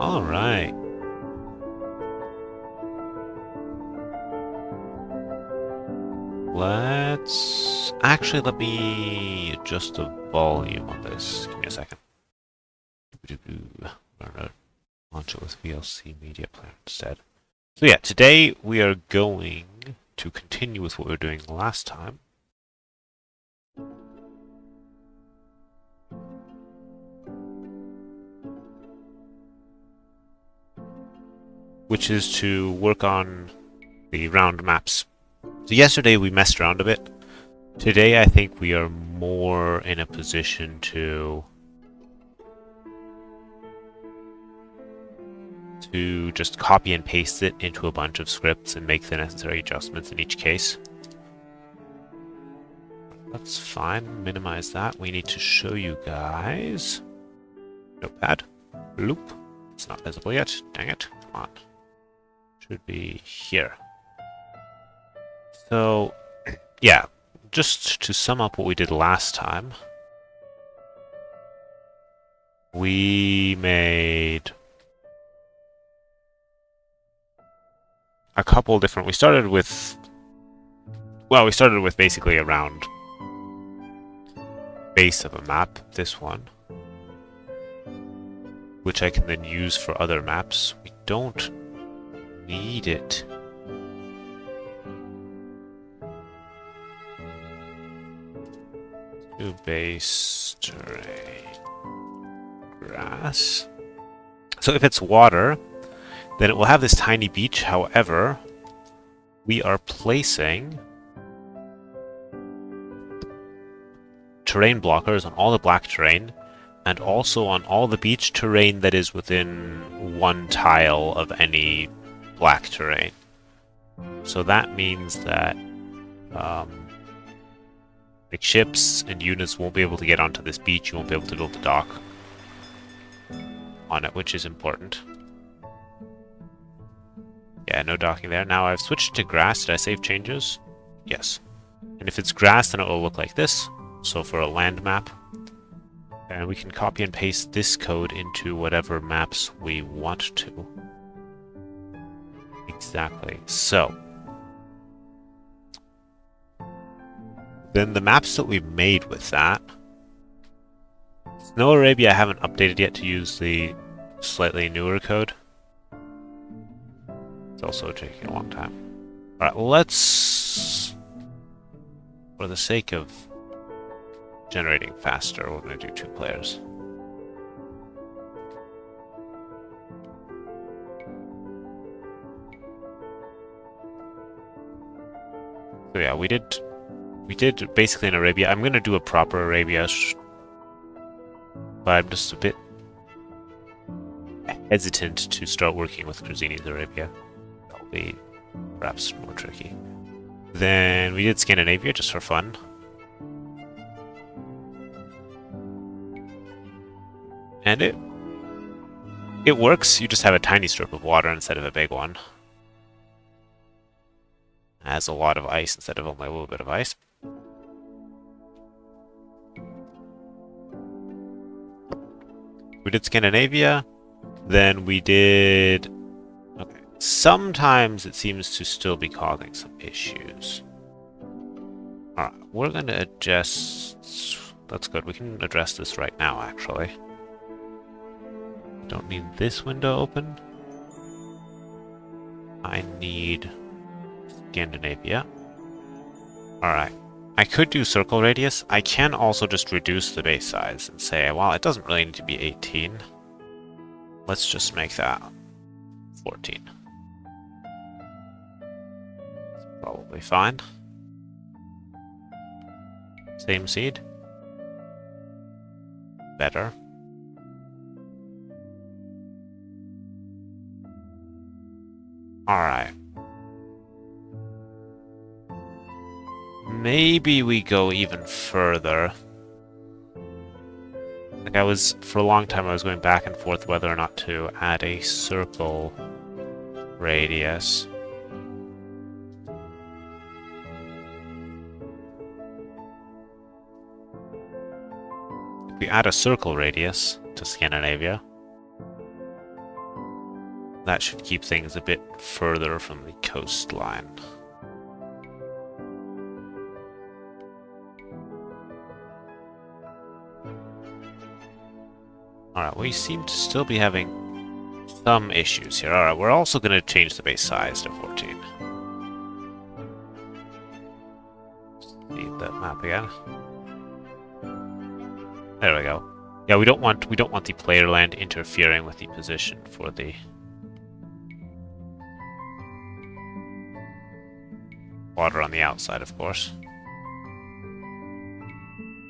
All right. Let me adjust the volume on this. Give me a second. Launch it with VLC Media Player instead. So yeah, today we are going to continue with what we were doing last time. Which is to work on the round maps. So yesterday we messed around a bit. Today I think we are more in a position to just copy and paste it into a bunch of scripts and make the necessary adjustments in each case. That's fine. Minimize that. We need to show you guys. Notepad. Loop. It's not visible yet. Dang it. Come on. Should be here. So, yeah. Just to sum up what we did last time. We made a couple different... We started with basically a round base of a map, this one, which I can then use for other maps. We don't need it. To base terrain grass. So if it's water, then it will have this tiny beach. However, we are placing terrain blockers on all the black terrain and also on all the beach terrain that is within one tile of any black terrain. So that means that like ships and units won't be able to get onto this beach. You won't be able to build the dock on it, which is important. Yeah, no docking there. Now I've switched to grass. Did I save changes? Yes. And if it's grass, then it will look like this. So for a land map. And we can copy and paste this code into whatever maps we want to. Exactly. So. Then the maps that we made with that. Snow Arabia I haven't updated yet to use the slightly newer code. It's also taking a long time. Alright, let's... For the sake of generating faster, we're going to do 2 players. So yeah, we did basically an Arabia. I'm going to do a proper Arabia, but I'm just a bit hesitant to start working with Cruzini's Arabia. That'll be perhaps more tricky. Then we did Scandinavia just for fun. And it works. You just have a tiny strip of water instead of a big one. It has a lot of ice instead of only a little bit of ice. We did Scandinavia. Then we did... Okay. Sometimes it seems to still be causing some issues. Alright, we're going to adjust... That's good. We can address this right now, actually. Don't need this window open. I need Scandinavia. Alright. I could do circle radius. I can also just reduce the base size and say, well, it doesn't really need to be 18. Let's just make that 14. That's probably fine. Same seed. Better. Alright. Maybe we go even further. Like for a long time I was going back and forth whether or not to add a circle radius. If we add a circle radius to Scandinavia, That should keep things a bit further from the coastline. Alright, we seem to still be having some issues here. Alright, we're also going to change the base size to 14. See that map again. There we go. Yeah, we don't want the player land interfering with the position for the water on the outside, of course.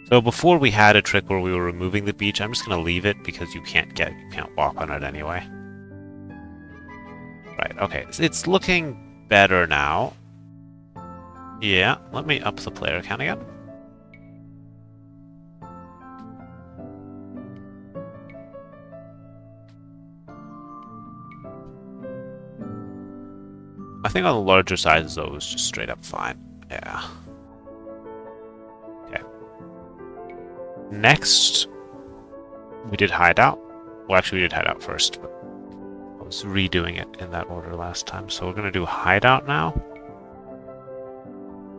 So before we had a trick where we were removing the beach. I'm just going to leave it because you can't walk on it anyway. Right, okay. It's looking better now. Yeah, let me up the player count again. I think on the larger sizes, though, it was just straight up fine. Yeah. Okay. Next, we did hideout. Well, actually, we did hideout first, but I was redoing it in that order last time. So we're going to do hideout now.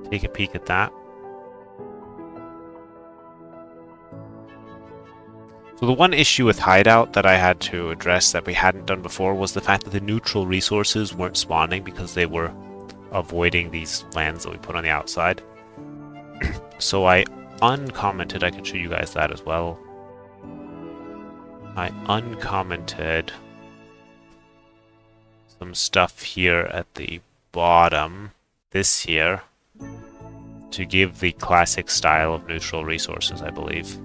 Take a peek at that. So the one issue with hideout that I had to address that we hadn't done before was the fact that the neutral resources weren't spawning because they were avoiding these lands that we put on the outside. So I uncommented, I can show you guys that as well. I uncommented some stuff here at the bottom, this here, to give the classic style of neutral resources, I believe.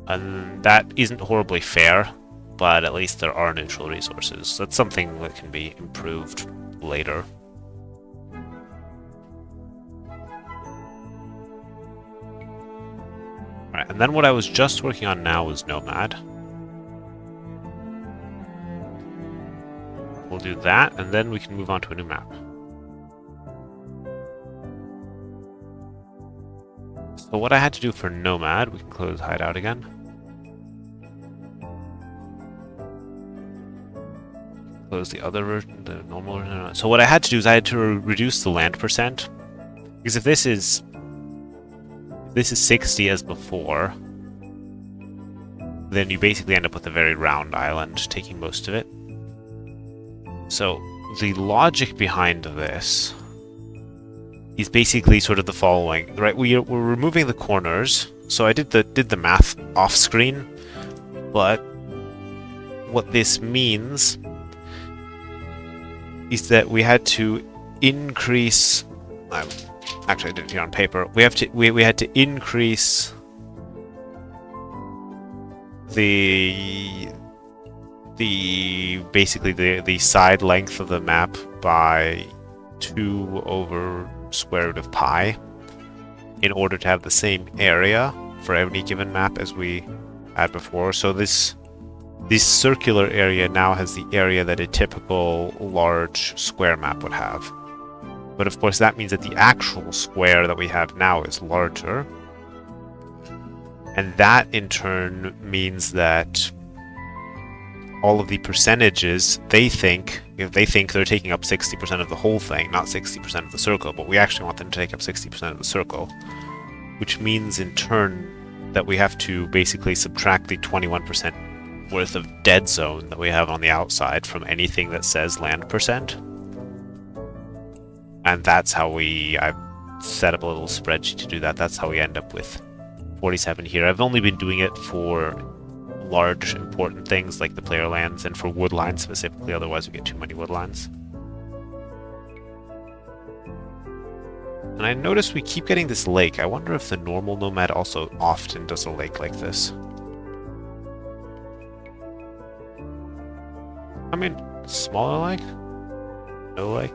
And that isn't horribly fair, but at least there are neutral resources. That's something that can be improved later. Alright, and then what I was just working on now was Nomad. We'll do that, and then we can move on to a new map. So what I had to do for Nomad, we can close Hideout again. Close the other version, the normal version. So what I had to do is I had to reduce the land percent. Because if this is 60 as before, then you basically end up with a very round island, taking most of it. So the logic behind this is basically sort of the following, right? We're removing the corners. So I did the math off screen, but what this means is that we had to increase. Actually, I did it here on paper. We had to increase the basically the side length of the map by 2 over square root of pi in order to have the same area for any given map as we had before. So this circular area now has the area that a typical large square map would have. But of course that means that the actual square that we have now is larger. And that in turn means that all of the percentages, they think they're taking up 60% of the whole thing, not 60% of the circle, but we actually want them to take up 60% of the circle, which means in turn that we have to basically subtract the 21% worth of dead zone that we have on the outside from anything that says land percent. And that's how I've set up a little spreadsheet to do that. That's how we end up with 47 here. I've only been doing it for large important things like the player lands and for wood lines specifically, otherwise we get too many wood lines. And I notice we keep getting this lake. I wonder if the normal Nomad also often does a lake like this. I mean, smaller lake? No lake?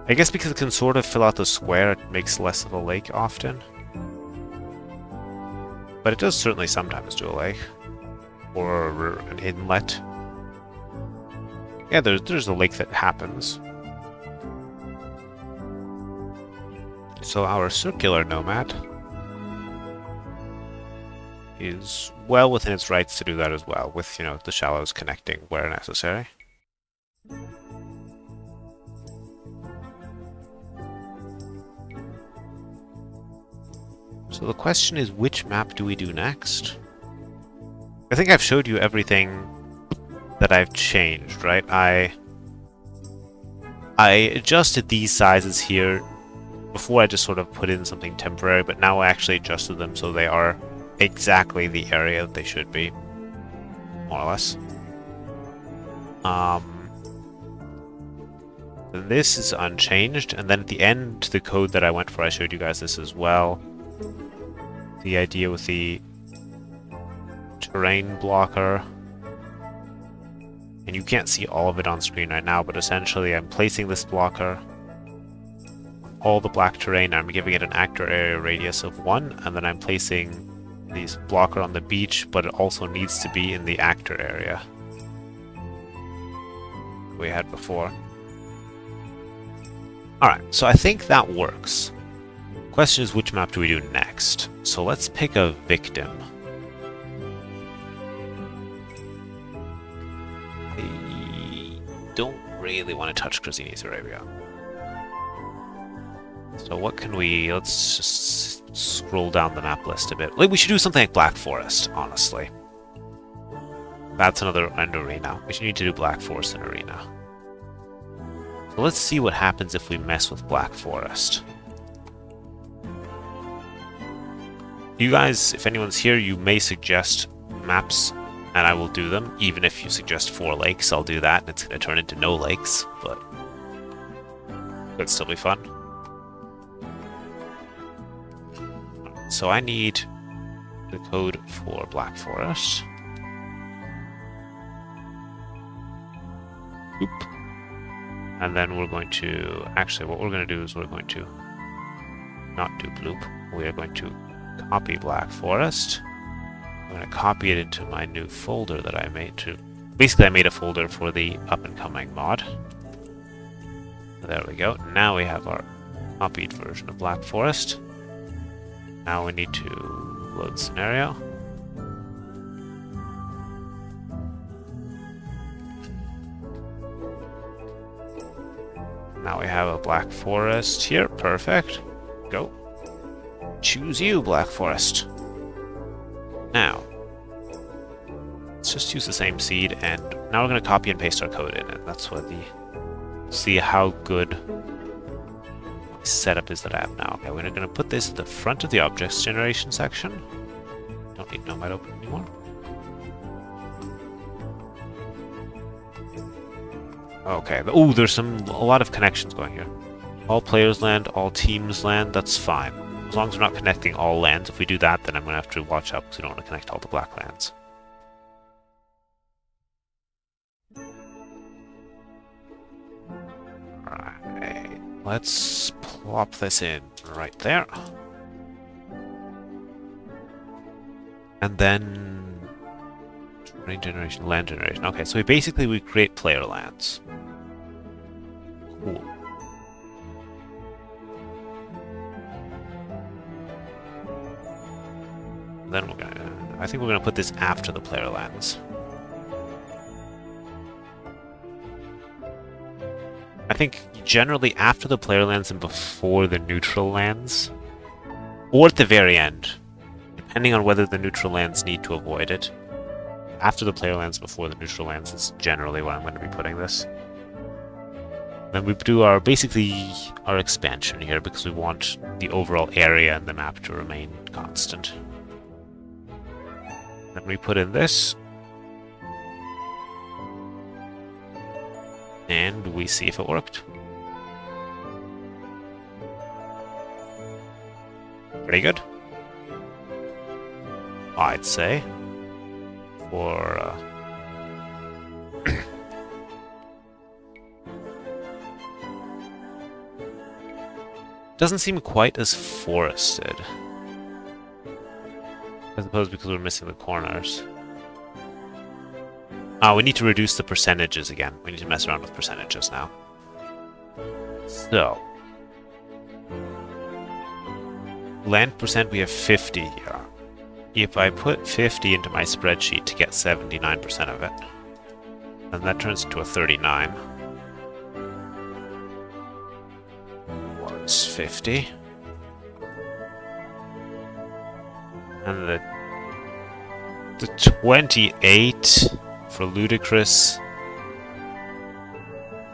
I guess because it can sort of fill out the square, it makes less of a lake often. But it does certainly sometimes do a lake. Or an inlet. Yeah, there's a lake that happens. So our circular Nomad is well within its rights to do that as well, with, you know, the shallows connecting where necessary. So the question is, which map do we do next? I think I've showed you everything that I've changed, right? I adjusted these sizes here. Before I just sort of put in something temporary, but now I actually adjusted them so they are exactly the area that they should be, more or less. This is unchanged, and then at the end, the code that I went for, I showed you guys this as well. The idea with the terrain blocker. And you can't see all of it on screen right now, but essentially I'm placing this blocker on all the black terrain. I'm giving it an actor area radius of 1, and then I'm placing this blocker on the beach, but it also needs to be in the actor area we had before. Alright, so I think that works. Question is, which map do we do next? So let's pick a victim. I don't really want to touch Crasini's Arabia. So what can we... let's just scroll down the map list a bit. Like, we should do something like Black Forest, honestly. That's an arena. We should need to do Black Forest and arena. So let's see what happens if we mess with Black Forest. You guys, if anyone's here, you may suggest maps, and I will do them. Even if you suggest 4 lakes, I'll do that, and it's going to turn into no lakes, but it'd still be fun. So I need the code for Black Forest. Oop. And then we're going to... actually, what we're going to do is we're going to not do bloop. We are going to copy Black Forest. I'm going to copy it into my new folder that I made to... basically, I made a folder for the up-and-coming mod. There we go. Now we have our copied version of Black Forest. Now we need to load scenario. Now we have a Black Forest here. Perfect. Go. Choose you, Black Forest. Now, let's just use the same seed, and now we're going to copy and paste our code in it. That's what the... see how good my setup is that I have now. Okay, we're going to put this at the front of the objects generation section. Don't need Nomad open anymore. Okay, oh, there's a lot of connections going here. All players land, all teams land, that's fine. As long as we're not connecting all lands. If we do that, then I'm going to have to watch out because we don't want to connect all the black lands. Alright, let's plop this in right there. And then... terrain generation, land generation. Okay, so we create player lands. Cool. Then we're gonna... I think we're gonna put this after the player lands. I think generally after the player lands and before the neutral lands. Or at the very end. Depending on whether the neutral lands need to avoid it. After the player lands, before the neutral lands is generally where I'm going to be putting this. Then we do our, basically, our expansion here because we want the overall area in the map to remain constant. Then we put in this. And we see if it worked. Pretty good, I'd say. For doesn't seem quite as forested. I suppose because we're missing the corners. Ah, we need to reduce the percentages again. We need to mess around with percentages now. So land percent, we have 50 here. if I put 50 into my spreadsheet to get 79% of it, then that turns into a 39. Was 50. And the 28 for Ludicrous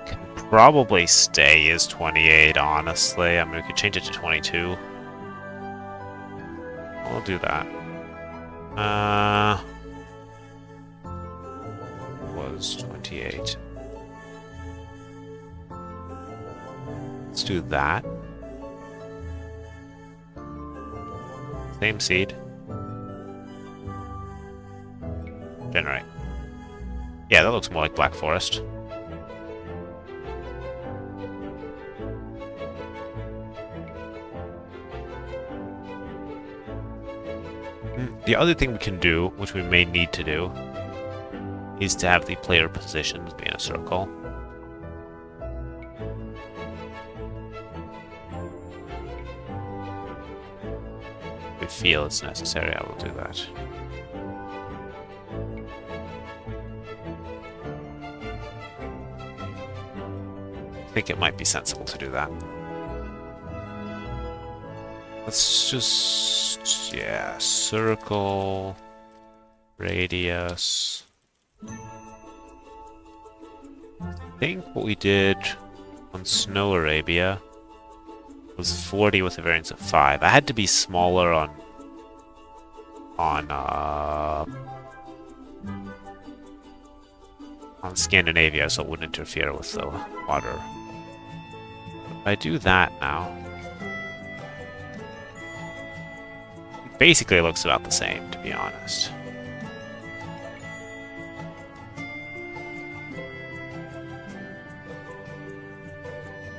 can probably stay as 28, honestly. I mean, we could change it to 22. We'll do that. Was 28. Let's do that. Same seed. Generate. Yeah, that looks more like Black Forest. The other thing we can do, which we may need to do, is to have the player positions be in a circle. If we feel it's necessary, I will do that. I think it might be sensible to do that. Let's just, yeah, circle, radius. I think what we did on Snow Arabia was 40 with a variance of 5. I had to be smaller on Scandinavia so it wouldn't interfere with the water. If I do that now, it basically looks about the same, to be honest.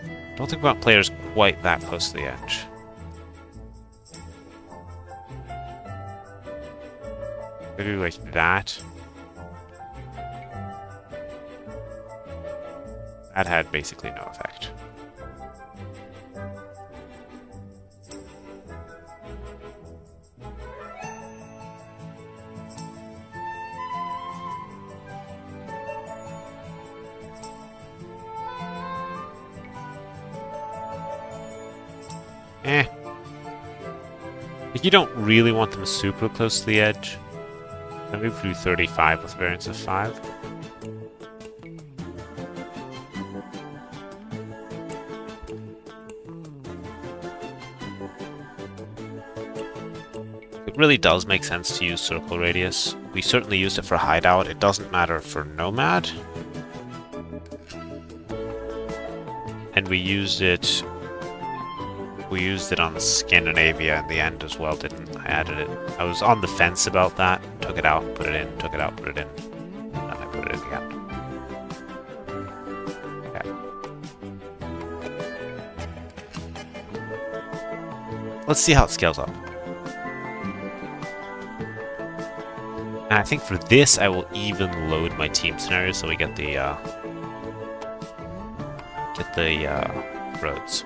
I don't think we want players quite that close to the edge. Maybe like that. That had basically no effect. Like, you don't really want them super close to the edge. I move through 35 with variance of 5. It really does make sense to use circle radius. We certainly used it for hideout. It doesn't matter for nomad. And we used it on Scandinavia in the end as well, didn't I? Added it. I was on the fence about that. Took it out, put it in, took it out, put it in. And I put it in again. Okay. Let's see how it scales up. And I think for this, I will even load my team scenario so we get the roads.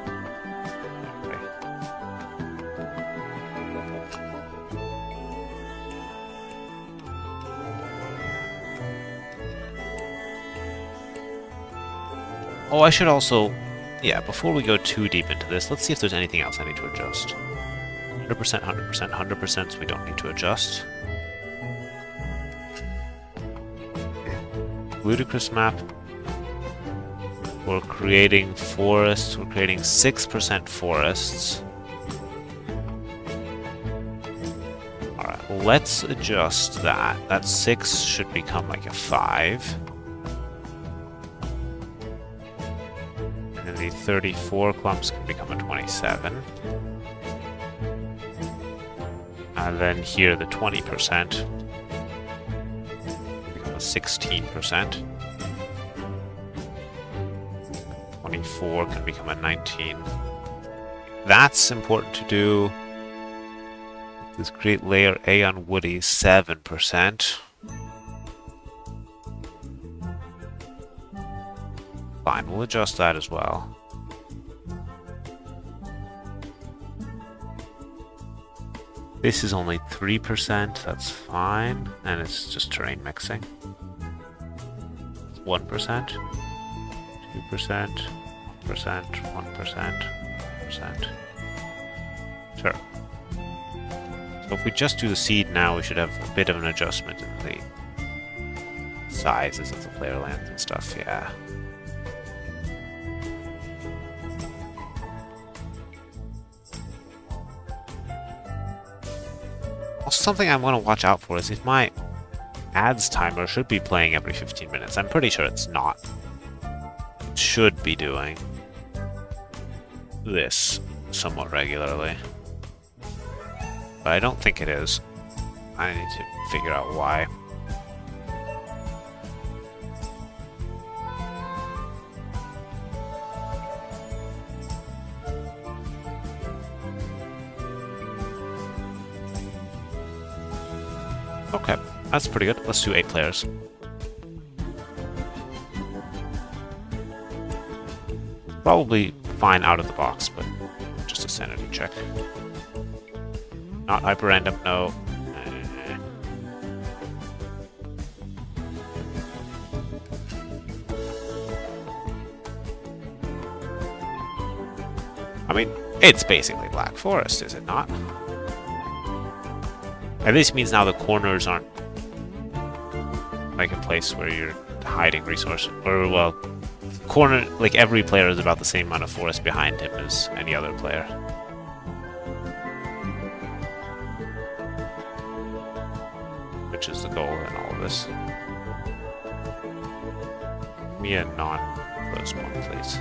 Oh, I should also, yeah, before we go too deep into this, let's see if there's anything else I need to adjust. 100%, 100%, 100%, so we don't need to adjust. Ludicrous map. We're creating forests. We're creating 6% forests. Alright, let's adjust that. That 6 should become like a 5. And the 34 clumps can become a 27. And then here the 20%. 16%. 24 can become a 19. That's important to do. Let's create layer A on Woody, 7%. Fine, we'll adjust that as well. This is only 3%, that's fine, and it's just terrain mixing. 1%, 2%, 1%, 1%, 1%. Sure. So if we just do the seed now, we should have a bit of an adjustment in the sizes of the player lands and stuff, yeah. Also, something I want to watch out for is if my ads timer should be playing every 15 minutes. I'm pretty sure it's not. It should be doing this somewhat regularly. But I don't think it is. I need to figure out why. Okay, that's pretty good. Let's do 8 players. Probably fine out of the box, but just a sanity check. Not hyper random, no. I mean, it's basically Black Forest, is it not? At least means now the corners aren't like a place where you're hiding resources. Or, well, corner, like every player is about the same amount of forest behind him as any other player. Which is the goal in all of this. Give me a non-closed one, please.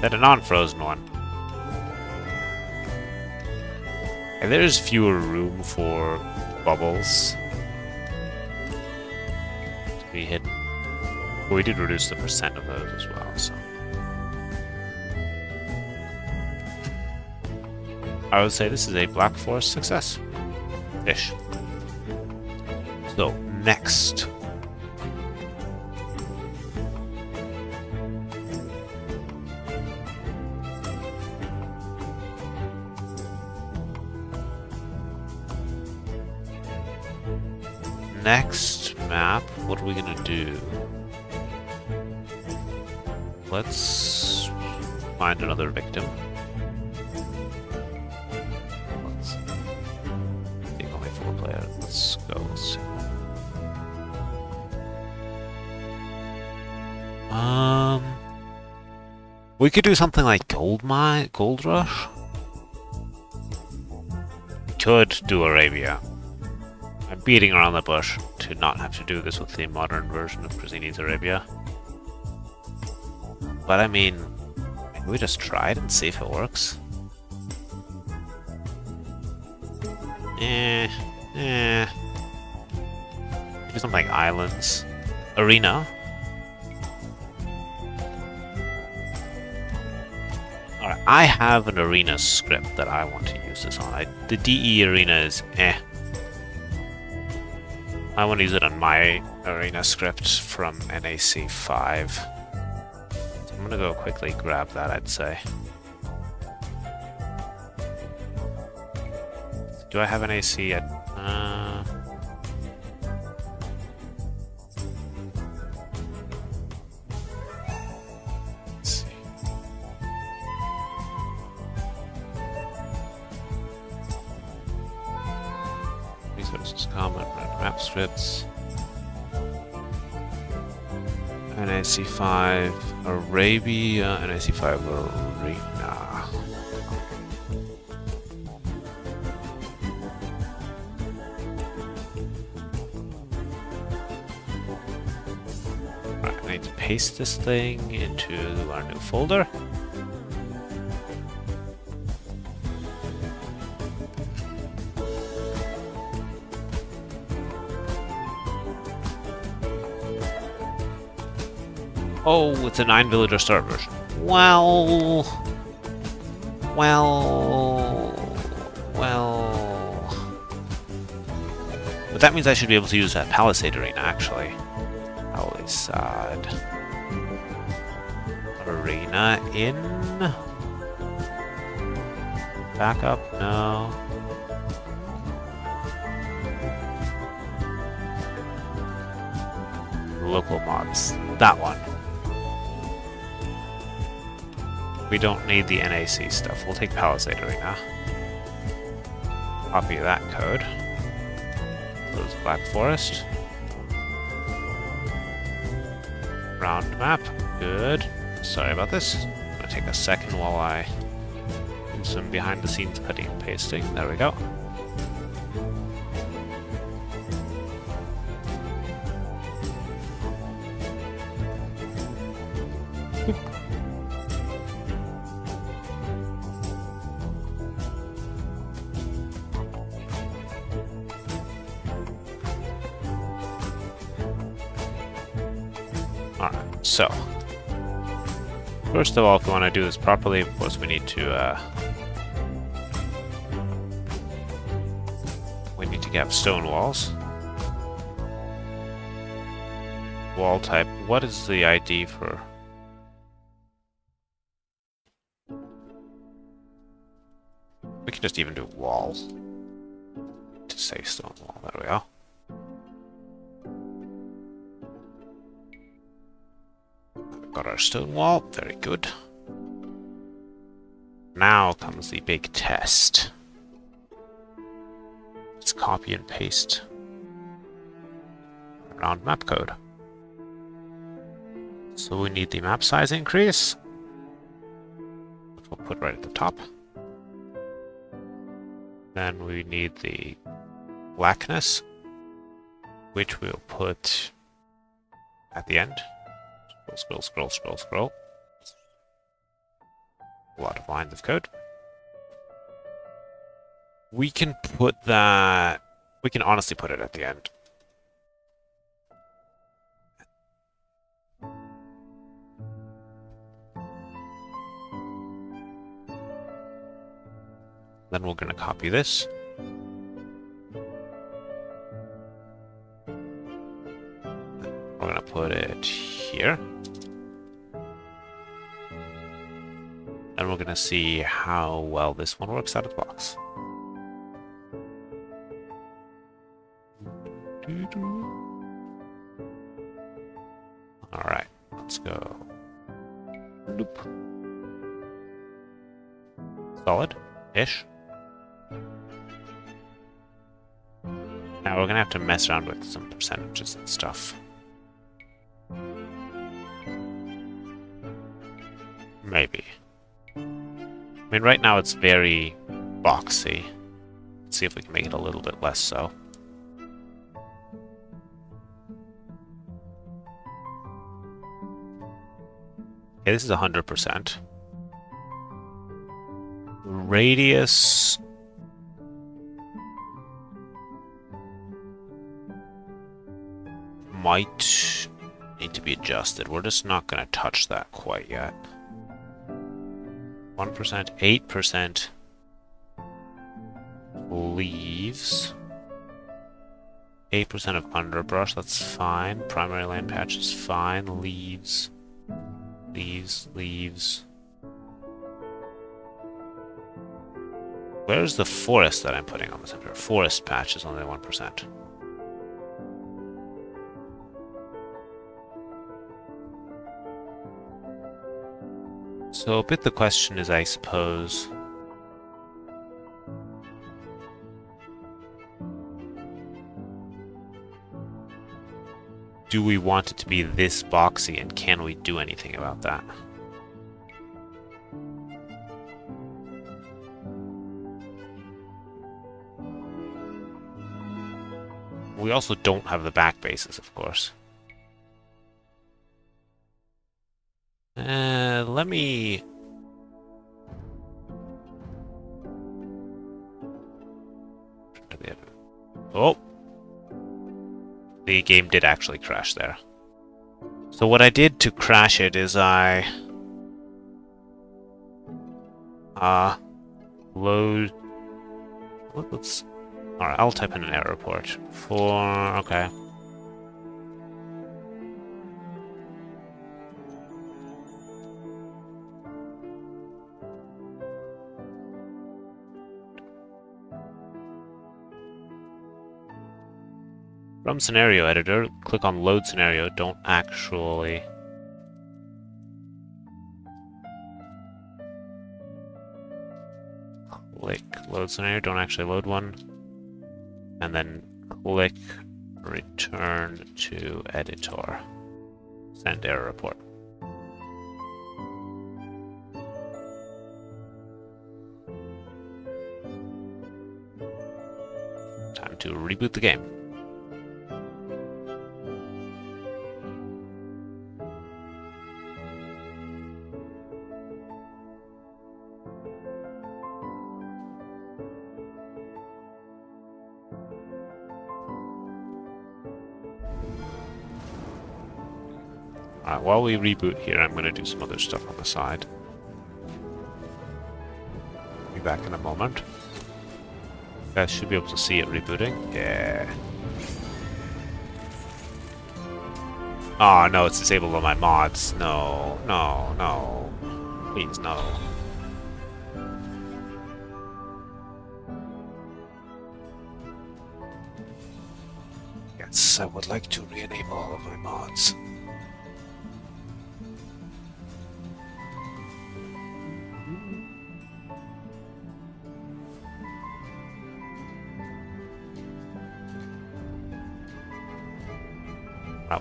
That a non-frozen one. And there's fewer room for bubbles to be hidden. But we did reduce the percent of those as well, so. I would say this is a Black Forest success-ish. So, next. Next map, what are we gonna do? Let's find another victim. Let's take only 4 players. Let's go. Let's see. We could do something like Gold Rush. Could do Arabia. I'm beating around the bush to not have to do this with the modern version of Cruzzini's Arabia. But I mean, maybe we just try it and see if it works. Do something like Islands. Arena. Alright, I have an Arena script that I want to use this on. The DE Arena is I want to use it on my Arena script from NAC 5. So I'm going to go quickly grab that, I'd say. Do I have NAC yet? Let's see. Resources common, map scripts. NAC 5 Arabia, NAC 5 Arena. Right, I need to paste this thing into our new folder. Oh, it's a 9 villager start version. Well. But that means I should be able to use that Palisade Arena, actually. Palisade arena in. Backup? No. Local mods. That one. We don't need the NAC stuff. We'll take Palisade Arena. Copy that code. Close Black Forest. Round map. Good. Sorry about this. I'm gonna take a second while I do some behind the scenes cutting and pasting. There we go. Alright, so first of all, if we want to do this properly, of course we need to have stone walls. Wall type. What is the ID for? We can just even do wall to say stone wall. There we go. Got our stone wall, very good. Now comes the big test. Let's copy and paste around map code. So we need the map size increase, which we'll put right at the top. Then we need the blackness, which we'll put at the end. Scroll, scroll, scroll, scroll. A lot of lines of code. We can put that... We can honestly put it at the end. Then we're going to copy this. We're going to put it here. And we're going to see how well this one works out of the box. Alright, let's go. Loop. Solid-ish. Now we're going to have to mess around with some percentages and stuff. Maybe. I mean, right now it's very boxy. Let's see if we can make it a little bit less so. Okay, this is 100%. Radius... might need to be adjusted. We're just not going to touch that quite yet. 1%, 8% leaves. 8% of underbrush, that's fine. Primary land patch is fine. Leaves. Leaves, leaves. Where's the forest that I'm putting on the center? Forest patch is only 1%. So a bit the question is, I suppose, do we want it to be this boxy, and can we do anything about that? We also don't have the back bases, of course. Let me... Oh! The game did actually crash there. So what I did to crash it is I... load... Let's... Alright, I'll type in an error report. Okay. From scenario editor, click on load scenario. Don't actually... click load scenario, don't actually load one. And then click return to editor. Send error report. Time to reboot the game. Alright, while we reboot here, I'm going to do some other stuff on the side. Be back in a moment. You guys should be able to see it rebooting. Yeah. Oh no, it's disabled on my mods. No, no, no. Please, no. Yes, I would like to re-enable all of my mods.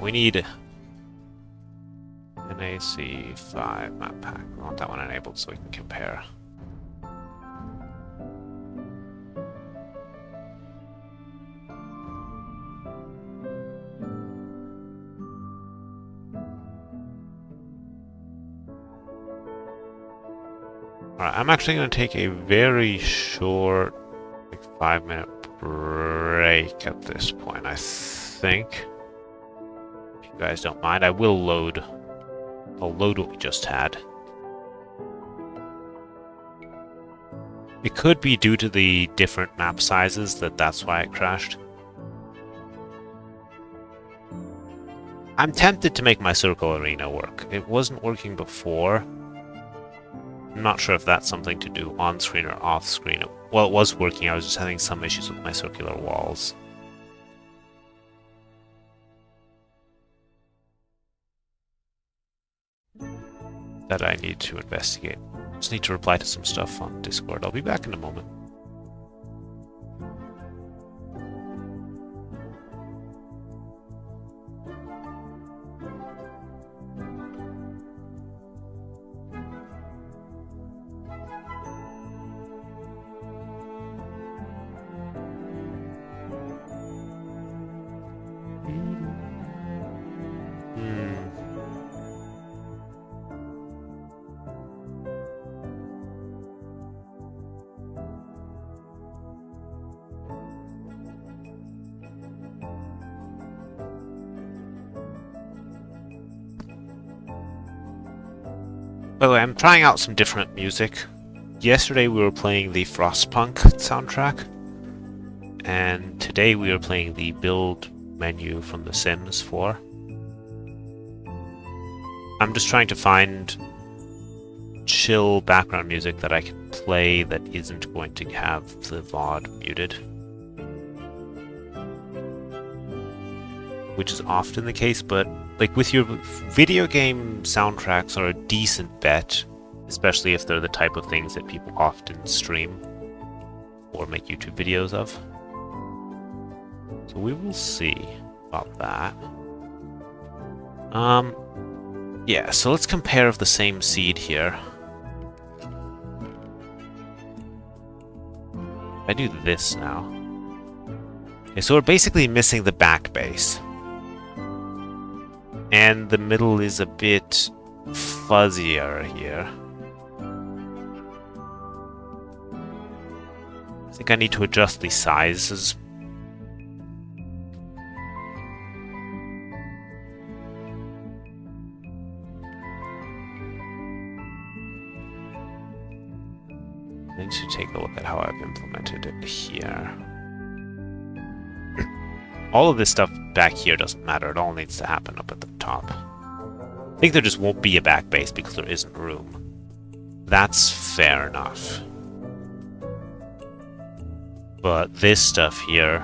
We need NAC5 map pack. We want that one enabled so we can compare. Alright, I'm actually going to take a very short, like 5-minute break at this point, I think. If you guys don't mind, I'll load what we just had. It could be due to the different map sizes that's why it crashed. I'm tempted to make my circle arena work. It wasn't working before. I'm not sure if that's something to do on-screen or off-screen. Well, it was working, I was just having some issues with my circular walls. That I need to investigate. Just need to reply to some stuff on Discord. I'll be back in a moment. By the way, I'm trying out some different music. Yesterday we were playing the Frostpunk soundtrack, and today we are playing the build menu from The Sims 4. I'm just trying to find chill background music that I can play that isn't going to have the VOD muted. Which is often the case, but like with your video game soundtracks are a decent bet, especially if they're the type of things that people often stream or make YouTube videos of. So we will see about that. Yeah, so let's compare of the same seed here. I do this now. Okay, so we're basically missing the back base. And the middle is a bit fuzzier here. I think I need to adjust the sizes. I need to take a look at how I've implemented it here. All of this stuff back here doesn't matter. It all needs to happen up at the top. I think there just won't be a back base because there isn't room. That's fair enough. But this stuff here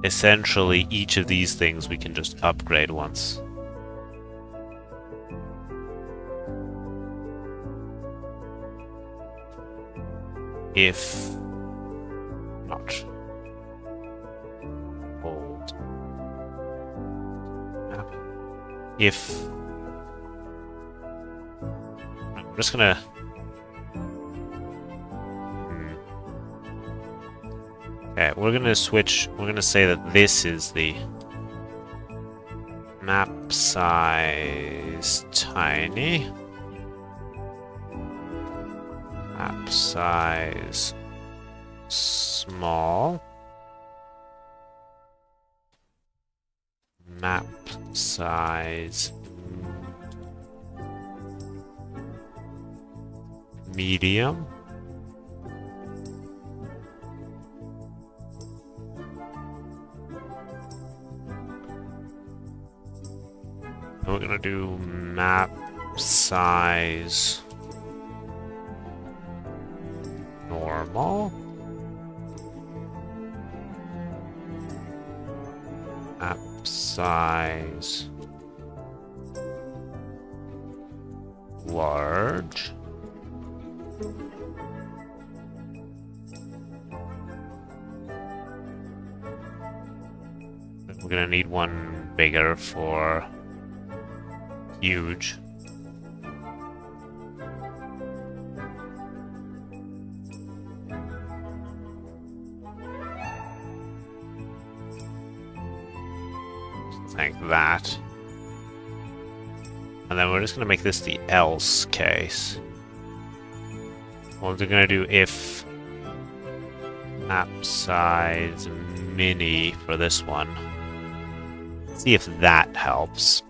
essentially each of these things we can just upgrade once. If not. Hold. If I'm just gonna okay, we're gonna switch. We're gonna say that this is the map size tiny. Map size small. Map size medium. And we're gonna do map size normal. Map size large. Then we're gonna need one bigger for huge. Like that. And then we're just going to make this the else case. We're going to do if map size mini for this one. See if that helps.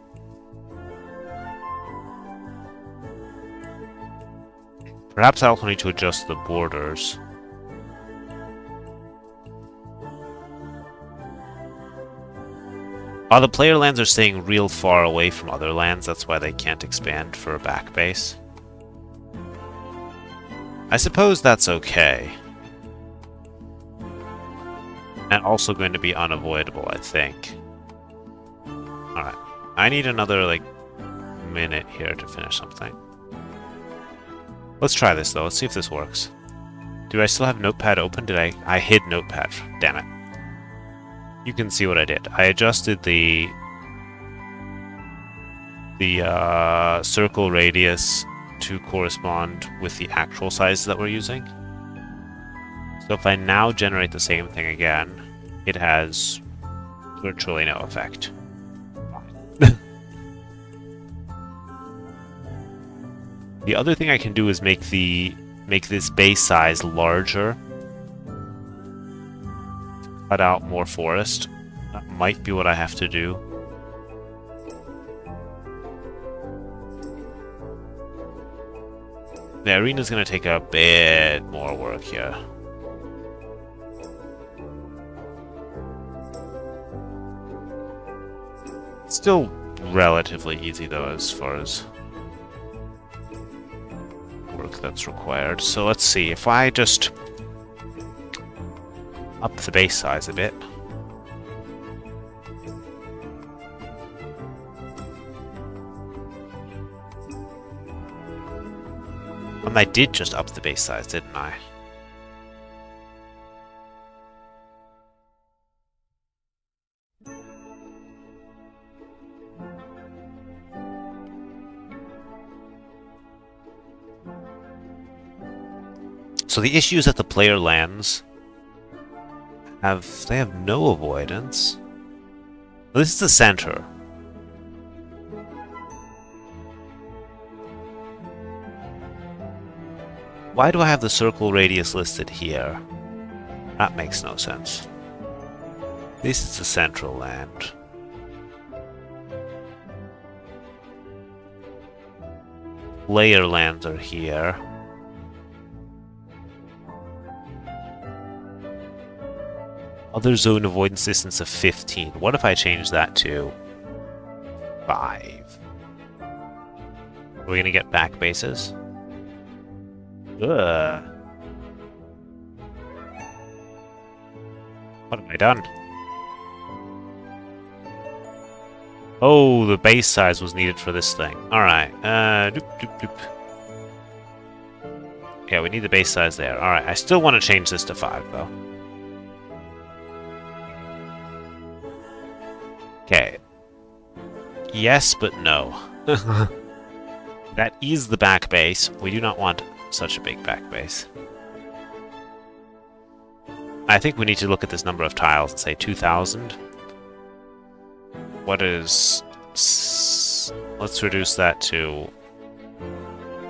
Perhaps I also need to adjust the borders. The player lands are staying real far away from other lands, that's why they can't expand for a back base. I suppose that's okay. And also going to be unavoidable, I think. Alright. I need another, like, minute here to finish something. Let's try this, though. Let's see if this works. Do I still have Notepad open? I hid Notepad. Damn it. You can see what I did. I adjusted the circle radius to correspond with the actual sizes that we're using. So if I now generate the same thing again, it has virtually no effect. The other thing I can do is make this base size larger. Cut out more forest. That might be what I have to do. The arena's gonna take a bit more work here. It's still relatively easy though as far as work that's required. So let's see, if I just up the base size a bit. And I did just up the base size, didn't I? So the issue is that the player lands they have no avoidance. Well, this is the center. Why do I have the circle radius listed here? That makes no sense. This is the central land. Layer lands are here. Other zone avoidance distance of 15. What if I change that to 5? Are we gonna get back bases? Ugh. What have I done? Oh, the base size was needed for this thing. Alright, doop, doop, doop. Yeah, we need the base size there. Alright, I still want to change this to 5, though. Okay. Yes, but no. That is the back base. We do not want such a big back base. I think we need to look at this number of tiles and say 2,000. What is... Let's reduce that to...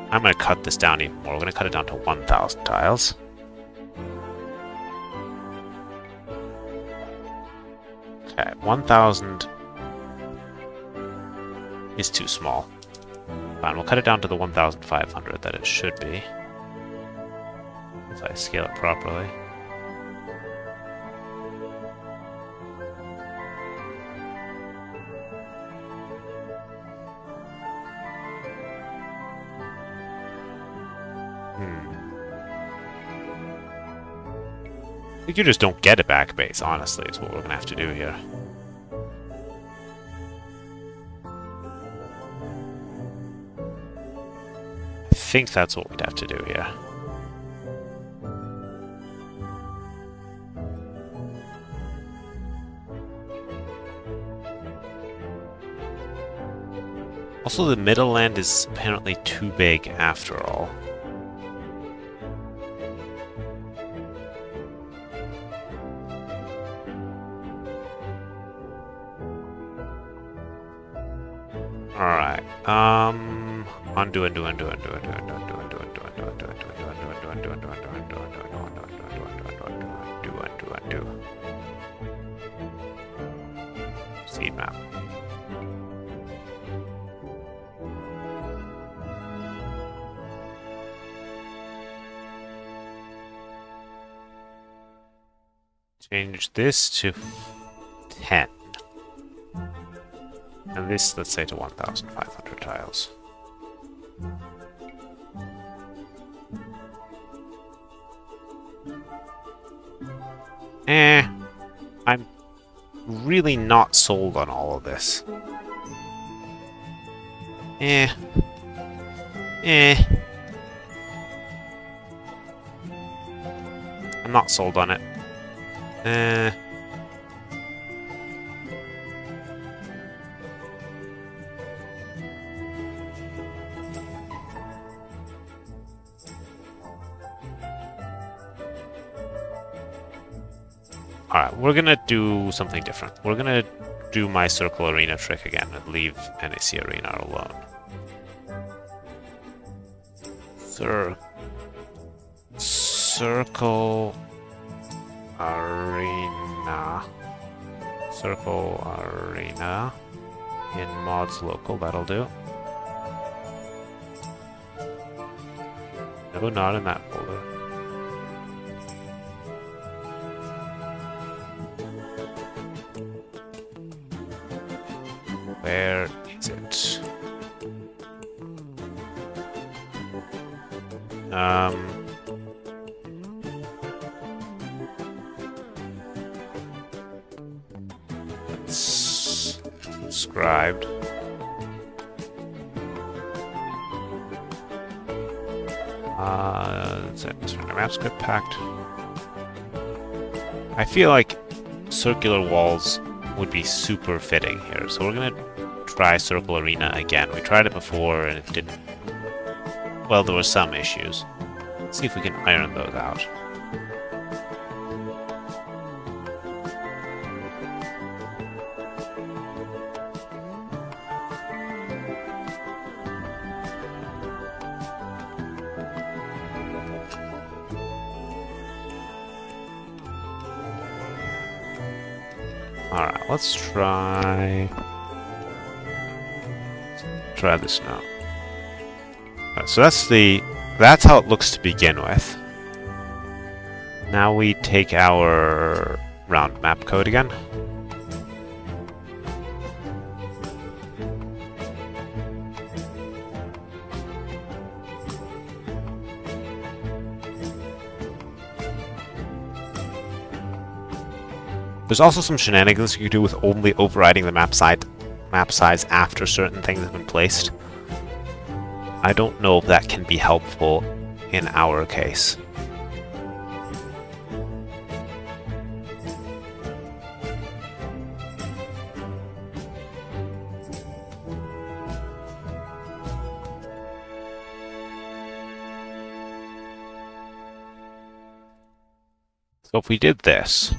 I'm going to cut this down even more. We're going to cut it down to 1,000 tiles. Okay, 1,000 is too small. Fine, we'll cut it down to the 1,500 that it should be. If I scale it properly. I think you just don't get a back base, honestly, is what we're going to have to do here. I think that's what we'd have to do here. Also, the middle land is apparently too big after all. Alright, undo. Seed map. Change this to 10. And this, let's say, to 1,500 tiles. I'm really not sold on all of this. I'm not sold on it. Alright, we're gonna do something different. We're gonna do my Circle Arena trick again and leave NAC Arena alone. Circle Arena. Circle Arena in mods local, that'll do. No, not in that folder. Where is it? It's subscribed. It's map script packed. I feel like circular walls would be super fitting here, so we're gonna try Circle Arena again. We tried it before and it didn't... Well, there were some issues. Let's see if we can iron those out. Alright, let's try this now. Right, so that's how it looks to begin with. Now we take our round map code again. There's also some shenanigans you can do with only overriding the map map size after certain things have been placed. I don't know if that can be helpful in our case. So if we did this,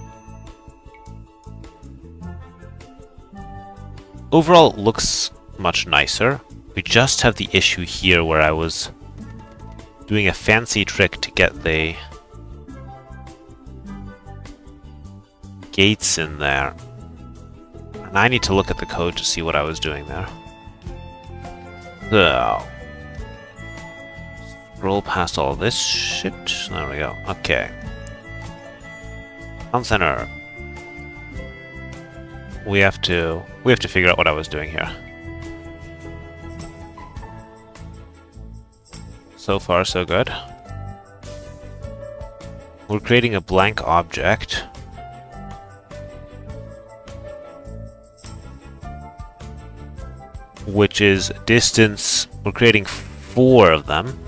overall it looks much nicer. We just have the issue here where I was doing a fancy trick to get the gates in there. And I need to look at the code to see what I was doing there. So, scroll past all this shit. There we go. Okay. Town center. We have to figure out what I was doing here. So far, so good. We're creating a blank object. Which is distance. We're creating 4 of them.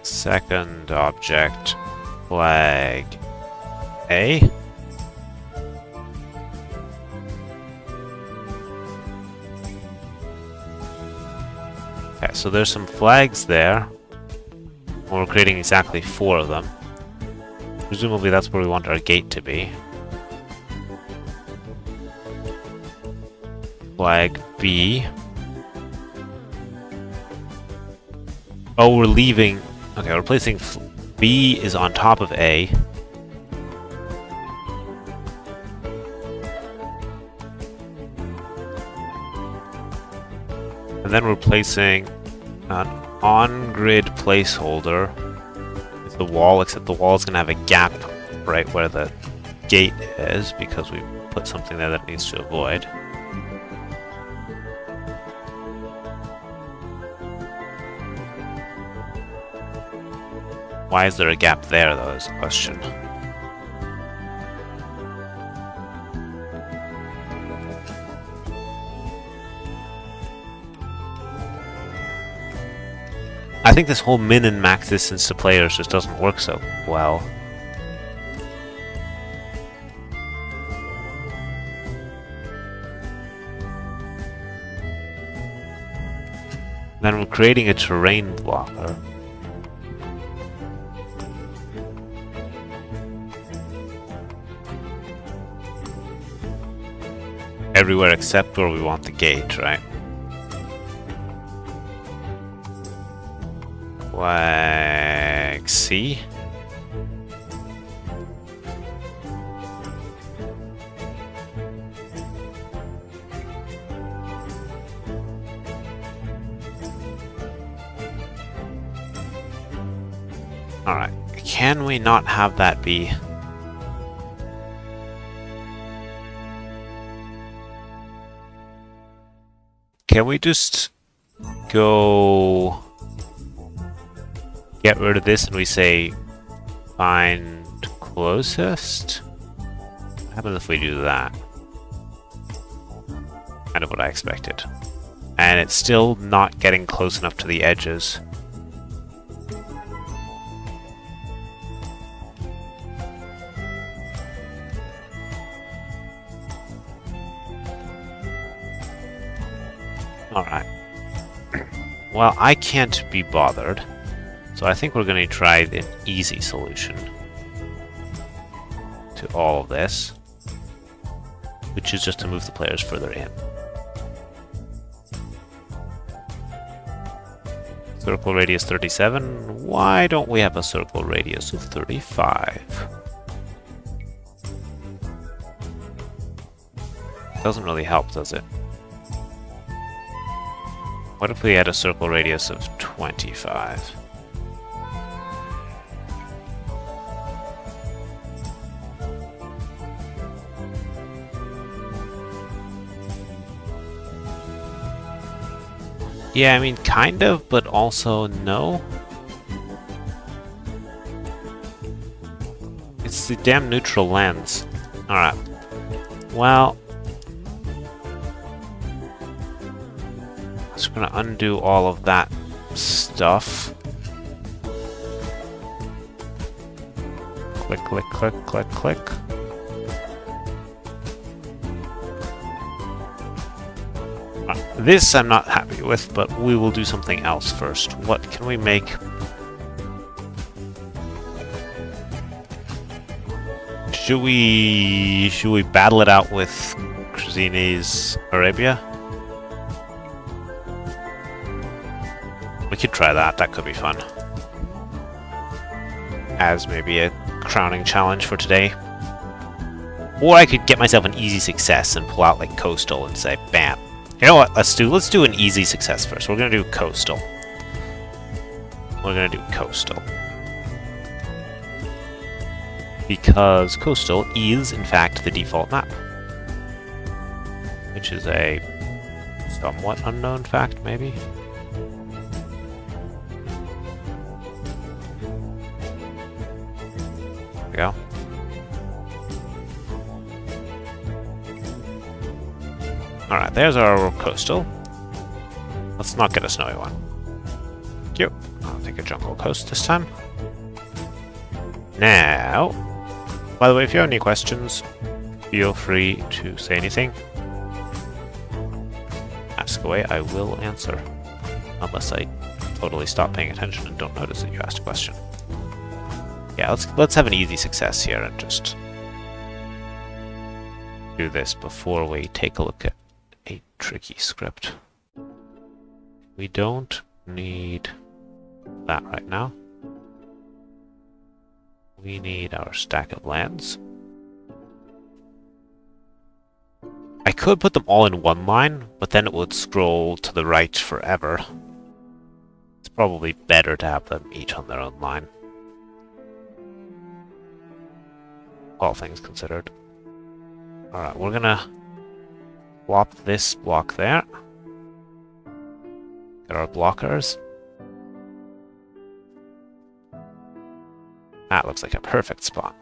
Second object, flag A. Okay, so there's some flags there. We're creating exactly 4 of them. Presumably that's where we want our gate to be. Flag B. Oh, we're leaving. Okay, we're placing B is on top of A. And then we're placing an on-grid placeholder with the wall, except the wall is going to have a gap right where the gate is because we put something there that it needs to avoid. Why is there a gap there, though, is the question. I think this whole min and max distance to players just doesn't work so well. Then we're creating a terrain blocker. Everywhere except where we want the gate, right? Flag C. Alright, can we not have that be? Can we just go get rid of this and we say find closest? What happens if we do that? Kind of what I expected. And it's still not getting close enough to the edges. Alright. Well, I can't be bothered. So I think we're going to try an easy solution to all of this, which is just to move the players further in. Circle radius 37. Why don't we have a circle radius of 35? Doesn't really help, does it? What if we had a circle radius of 25? Yeah, I mean, kind of, but also no. It's the damn neutral lands. Alright. Well... So we're gonna undo all of that stuff. Click, click, click, click, click. This I'm not happy with, but we will do something else first. What can we make? Should we battle it out with Krasini's Arabia? We could try that. That could be fun. As maybe a crowning challenge for today. Or I could get myself an easy success and pull out like Coastal and say, bam. You know what? Let's do an easy success first. We're gonna do Coastal. We're gonna do Coastal. Because Coastal is, in fact, the default map. Which is a somewhat unknown fact, maybe? There we go. Alright, there's our Coastal. Let's not get a snowy one. Cute. I'll take a jungle coast this time. Now, by the way, if you have any questions, feel free to say anything. Ask away, I will answer. Unless I totally stop paying attention and don't notice that you asked a question. Yeah, let's have an easy success here and just do this before we take a look at a tricky script. We don't need that right now. We need our stack of lands. I could put them all in one line, but then it would scroll to the right forever. It's probably better to have them each on their own line. All things considered. Alright, we're gonna swap this block there. Get our blockers. That looks like a perfect spot.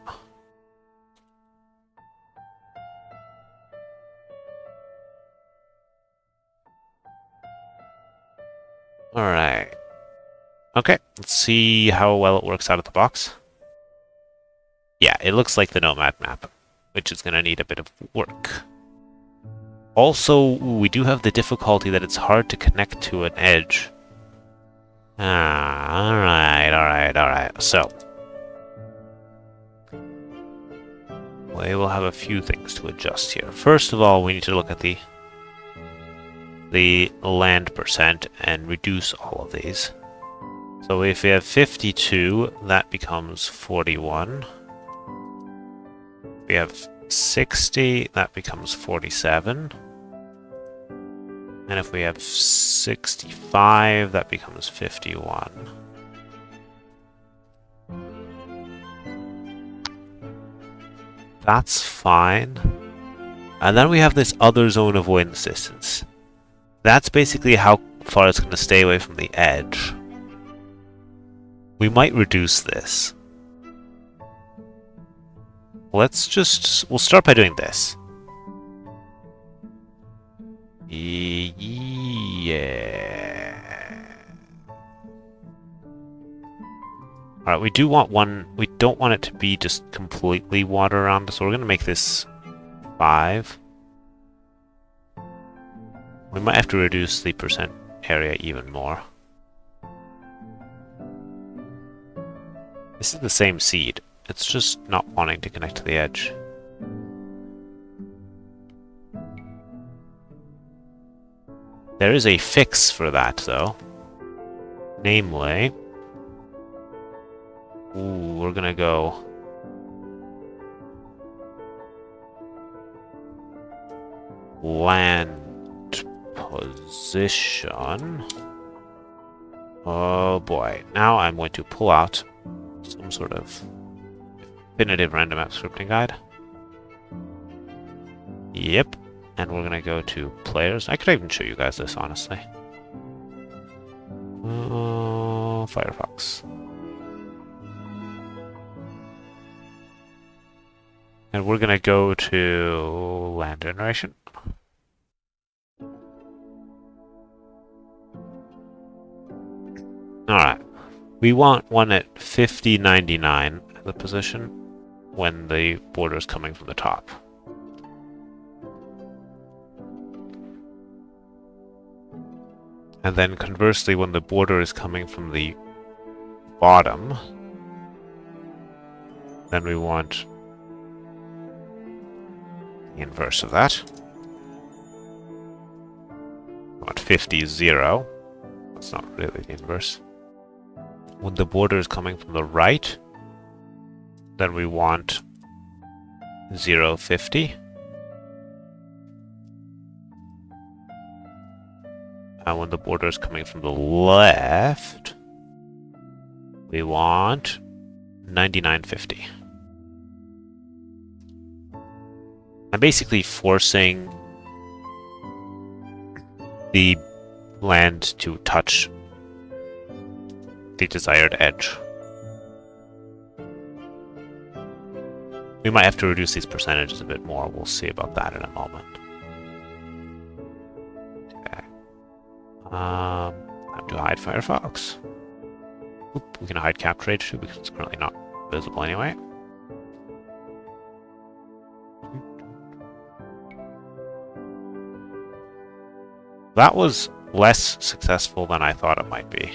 Alright. Okay, let's see how well it works out of the box. Yeah, it looks like the Nomad map, which is going to need a bit of work. Also, we do have the difficulty that it's hard to connect to an edge. Alright. So, we will have a few things to adjust here. First of all, we need to look at the land percent and reduce all of these. So if we have 52, that becomes 41. If we have 60, that becomes 47. And if we have 65, that becomes 51. That's fine. And then we have this other zone avoidance distance. That's basically how far it's going to stay away from the edge. We might reduce this. We'll start by doing this. Yeah. Alright, we don't want it to be just completely water around, so we're going to make this 5. We might have to reduce the percent area even more. This is the same seed. It's just not wanting to connect to the edge. There is a fix for that, though. Namely... Ooh, we're gonna go... land position. Oh boy. Now I'm going to pull out some sort of definitive random map scripting guide. Yep. And we're gonna go to players. I could even show you guys this, honestly. Firefox. And we're going to go to land generation. Alright. We want one at 5099 as the position when the border is coming from the top. And then conversely, when the border is coming from the bottom, then we want the inverse of that. We want 50, 0. That's not really the inverse. When the border is coming from the right, then we want 0, 50. And when the border is coming from the left, we want 9950. I'm basically forcing the land to touch the desired edge. We might have to reduce these percentages a bit more. We'll see about that in a moment. Okay. Time to hide Firefox. Oop, we can hide Capture H2 because it's currently not visible anyway. That was less successful than I thought it might be.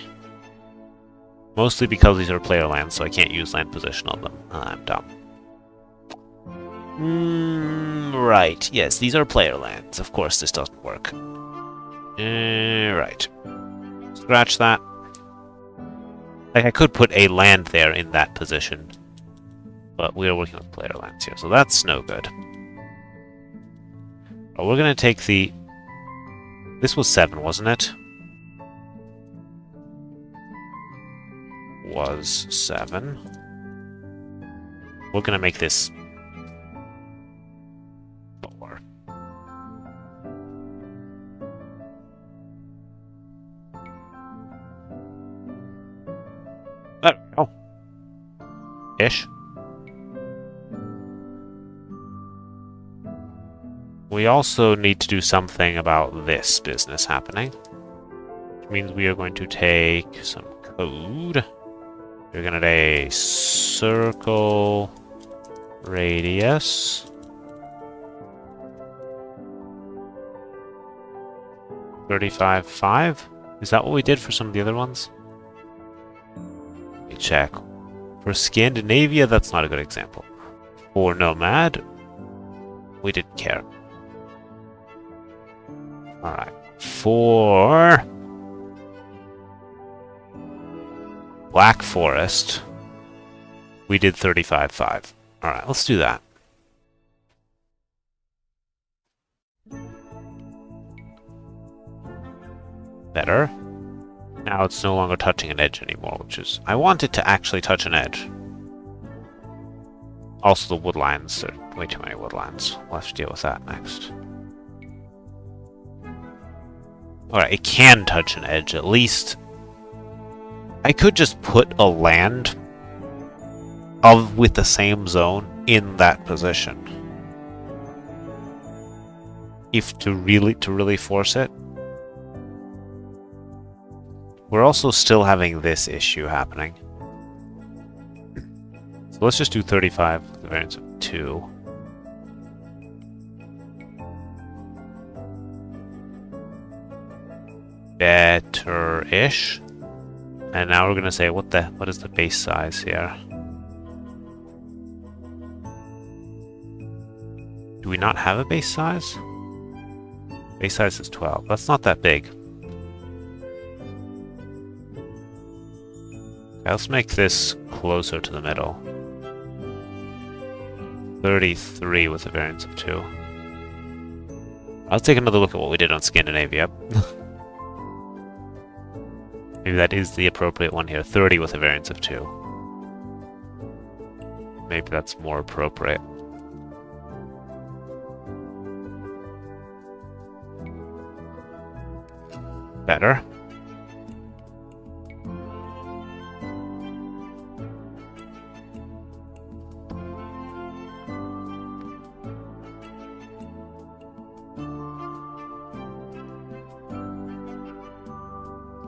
Mostly because these are player lands, so I can't use land position on them. I'm dumb. Right. Yes, these are player lands. Of course, this doesn't work. Right. Scratch that. Like, I could put a land there in that position, but we are working with player lands here, so that's no good. But we're going to take the... This was 7, wasn't it? Was 7. We're going to make this 4. There we go. Ish. We also need to do something about this business happening. Which means we are going to take some code. We're going to do circle radius 35.5. Is that what we did for some of the other ones? Let me check. For Scandinavia, that's not a good example. For Nomad, we didn't care. Alright. For Black Forest, we did 35.5. Alright, let's do that. Better. Now it's no longer touching an edge anymore, which is... I want it to actually touch an edge. Also the woodlines. There are way too many woodlines. We'll have to deal with that next. Alright, it can touch an edge, at least. I could just put a land with the same zone in that position. If to really force it. We're also still having this issue happening. So let's just do 35, the variance of 2. Better-ish. And now we're gonna say, what is the base size here? Do we not have a base size? Base size is 12. That's not that big. Okay, let's make this closer to the middle. 33 with a variance of 2. I'll take another look at what we did on Scandinavia. Maybe that is the appropriate one here. 30 with a variance of 2. Maybe that's more appropriate. Better.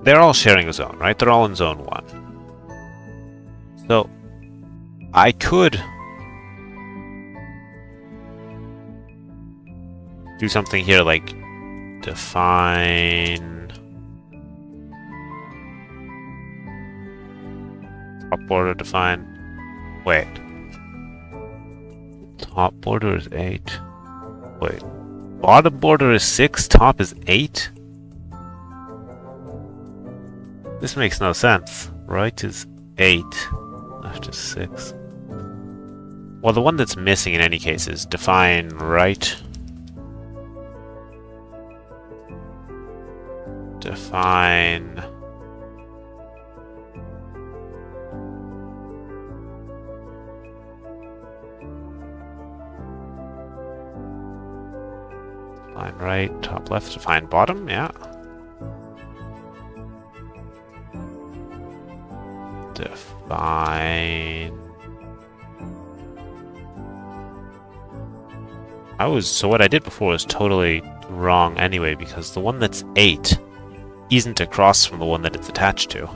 they're all sharing a zone, right? They're all in zone 1. So I could do something here like define top border, define. Wait. Top border is 8. Wait. Bottom border is 6, top is 8? This makes no sense. Right is 8, left is 6. Well, the one that's missing in any case is define right. Define right, top left, define bottom, yeah. Define. So what I did before was totally wrong anyway, because the one that's 8 isn't across from the one that it's attached to.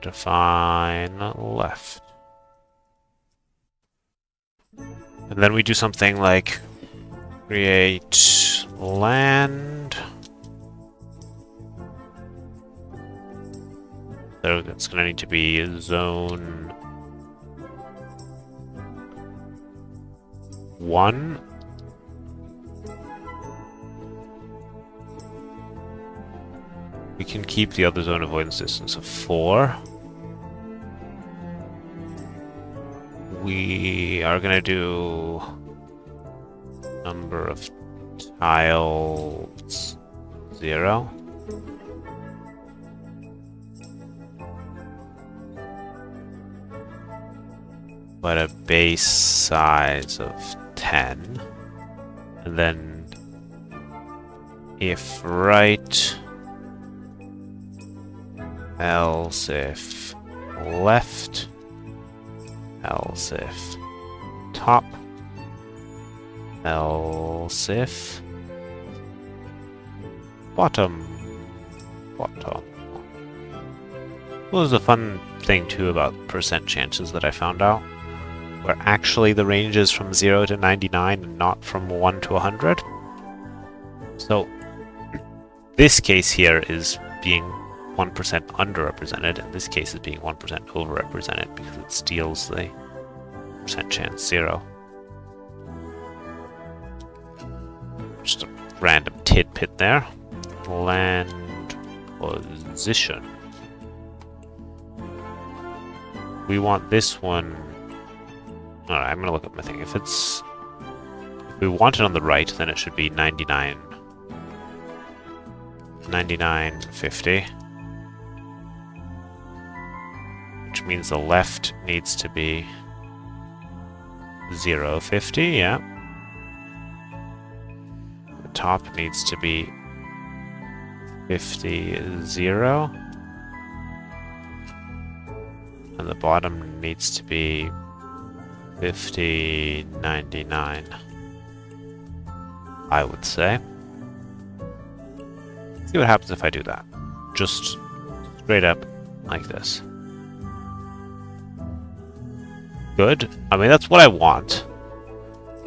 Define left. And then we do something like create land. So that's going to need to be zone 1. We can keep the other zone avoidance distance of 4. We are going to do number of tiles 0. But a base size of 10. And then if right, else if left, else if top, else if bottom. Well, there's a fun thing too about percent chances that I found out, where actually the range is from 0 to 99 and not from 1 to 100. So this case here is being 1% underrepresented, and this case is being 1% overrepresented because it steals the percent chance 0. Just a random tidbit there. Land position. We want this one. Alright, I'm gonna look up my thing. If we want it on the right, then it should be 99. 99.50. Which means the left needs to be 0.50, yeah. The top needs to be 50.0. And the bottom needs to be 50.99, I would say. See what happens if I do that. Just straight up like this. Good. I mean, that's what I want.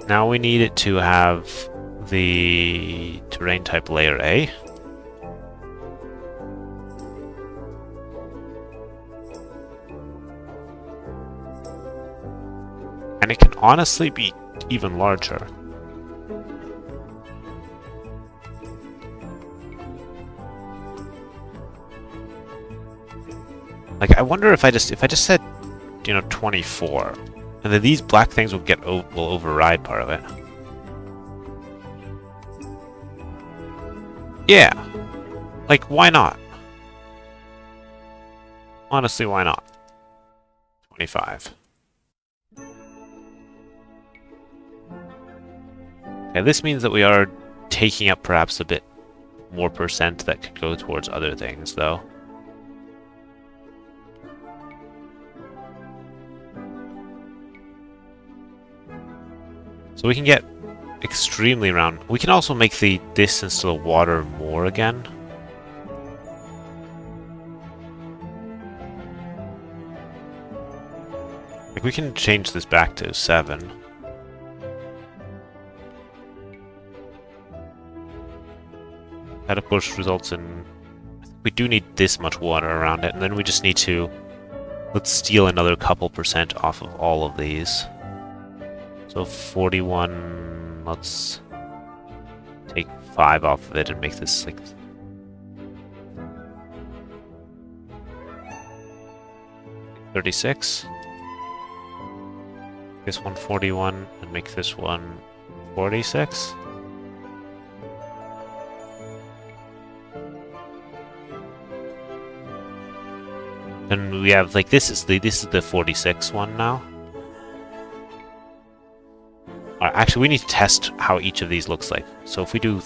Now we need it to have the terrain type layer A. And it can honestly be even larger. Like, I wonder if I just said, 24, and then these black things will override part of it. Yeah. Like, why not? Honestly, why not? 25. Okay, this means that we are taking up perhaps a bit more percent that could go towards other things, though. So we can get extremely round. We can also make the distance to the water more again. Like, we can change this back to 7. That, of course, results in... We do need this much water around it, and then we just need to... Let's steal another couple % off of all of these. So 41... Let's take 5 off of it and make this like... 36. This one 41 and make this one 46. And we have like this is the 46 one now. Alright, actually we need to test how each of these looks like. So if we do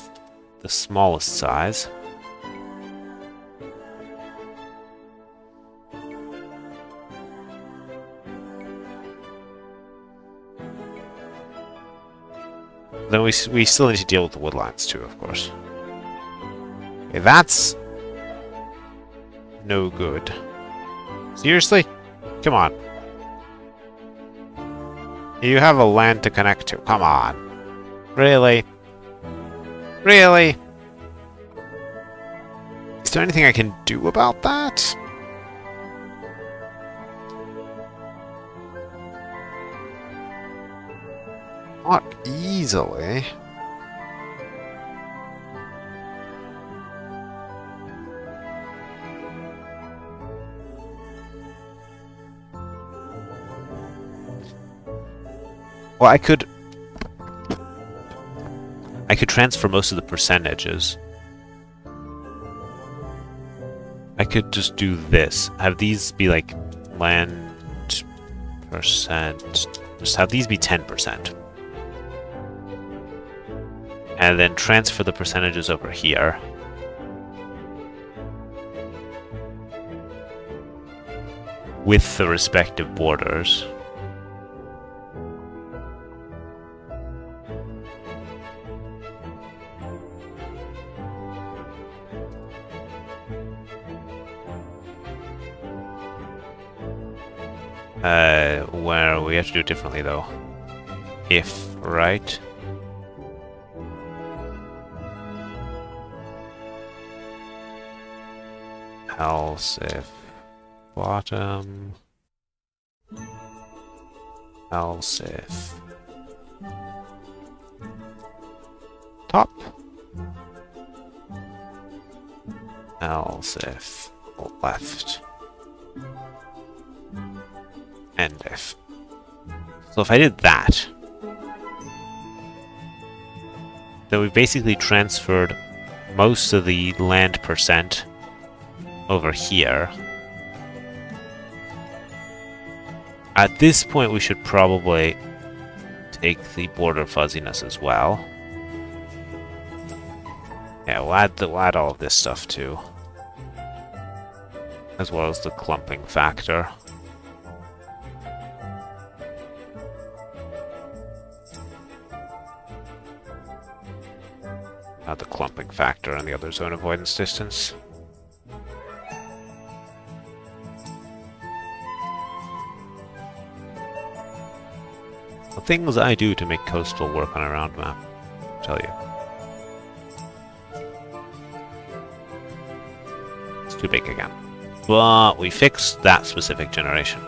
the smallest size, then we still need to deal with the woodlines too, of course. Okay, that's no good. Seriously? Come on. You have a land to connect to. Come on. Really? Really? Is there anything I can do about that? Not easily. Well, I could transfer most of the percentages. I could just do this. Have these be like land percent. Just have these be 10%. And then transfer the percentages over here. With the respective borders. Where we have to do it differently though. If, right? Else if bottom. Else if top. Else if left. And if. So if I did that, then we basically transferred most of the land percent over here. At this point, we should probably take the border fuzziness as well. Yeah, we'll add all of this stuff too, as well as the clumping factor. The clumping factor and the other zone avoidance distance. The things I do to make coastal work on a round map, I'll tell you. It's too big again. But we fixed that specific generation.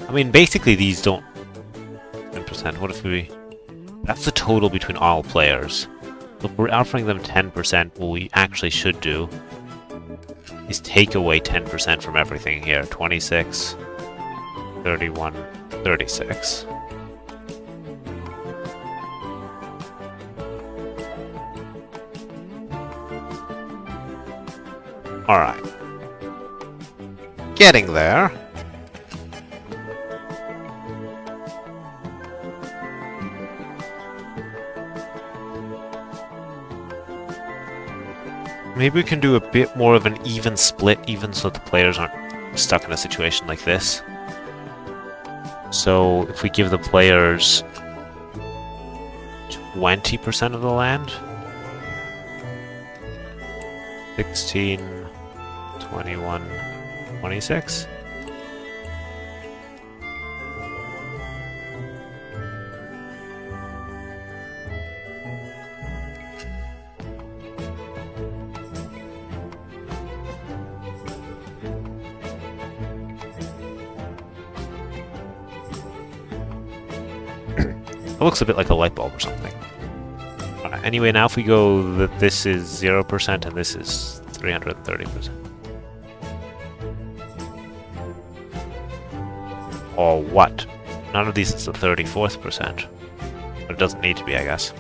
I mean, basically these don't... 10%, what if we... That's the total between all players. So if we're offering them 10%, what we actually should do is take away 10% from everything here. 26, 31, 36. Alright. Getting there. Maybe we can do a bit more of an even split, even so the players aren't stuck in a situation like this. So if we give the players 20% of the land, 16, 21, 26. It looks a bit like a light bulb or something. Anyway, now if we go that this is 0% and this is 330%. Or what? None of these is the 34th percent. But it doesn't need to be, I guess.